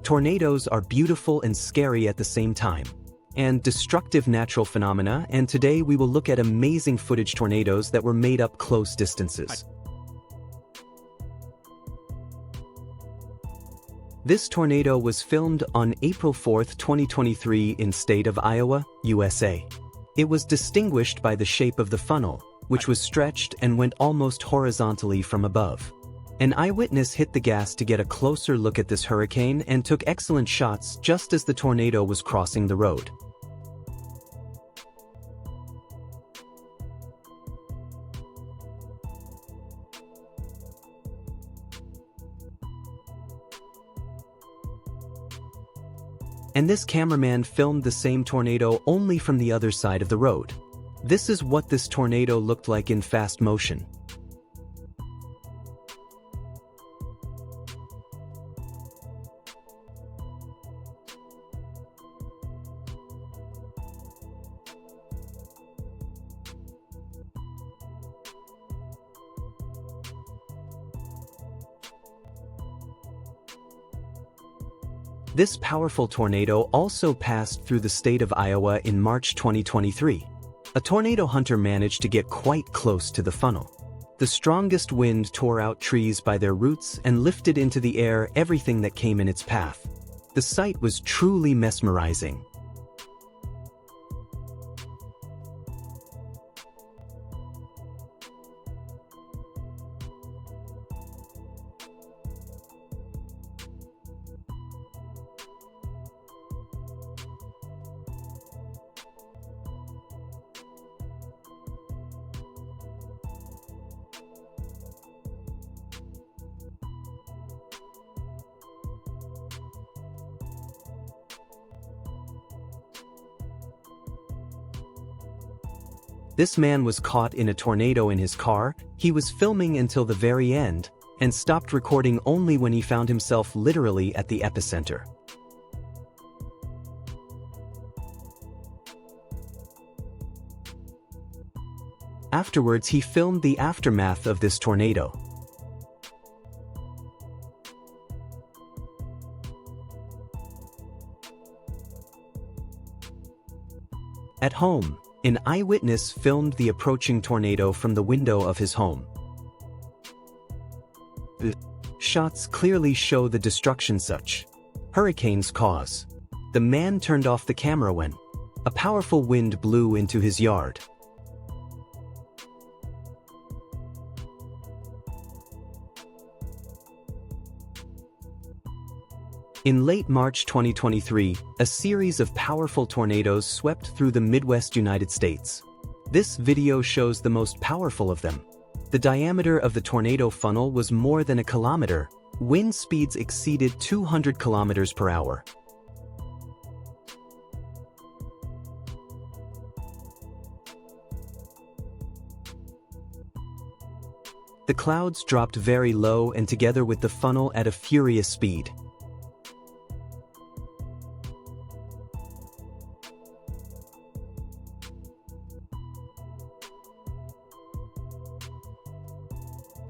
Tornadoes are beautiful and scary at the same time, and destructive natural phenomena, and today we will look at amazing footage tornadoes that were made up close distances. This tornado was filmed on April 4, 2023 in state of Iowa, USA. It was distinguished by the shape of the funnel, which was stretched and went almost horizontally from above. An eyewitness hit the gas to get a closer look at this hurricane and took excellent shots just as the tornado was crossing the road. And this cameraman filmed the same tornado only from the other side of the road. This is what this tornado looked like in fast motion. This powerful tornado also passed through the state of Iowa in March 2023. A tornado hunter managed to get quite close to the funnel. The strongest wind tore out trees by their roots and lifted into the air everything that came in its path. The sight was truly mesmerizing. This man was caught in a tornado in his car. He was filming until the very end and stopped recording only when he found himself literally at the epicenter. Afterwards, he filmed the aftermath of this tornado. At home, an eyewitness filmed the approaching tornado from the window of his home. The shots clearly show the destruction such hurricanes cause. The man turned off the camera when a powerful wind blew into his yard. In late March 2023, a series of powerful tornadoes swept through the Midwest United States. This video shows the most powerful of them. The diameter of the tornado funnel was more than a kilometer. Wind speeds exceeded 200 kilometers per hour. The clouds dropped very low and together with the funnel at a furious speed.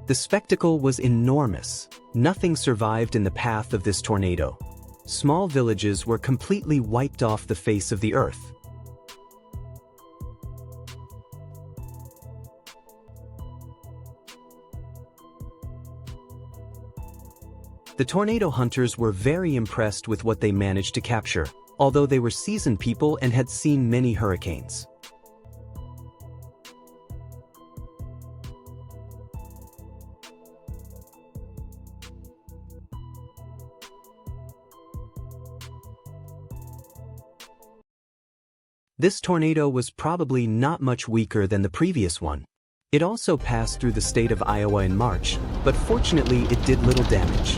The spectacle was enormous. Nothing survived in the path of this tornado. Small villages were completely wiped off the face of the earth. The tornado hunters were very impressed with what they managed to capture, although they were seasoned people and had seen many hurricanes. This tornado was probably not much weaker than the previous one. It also passed through the state of Iowa in March, but fortunately it did little damage.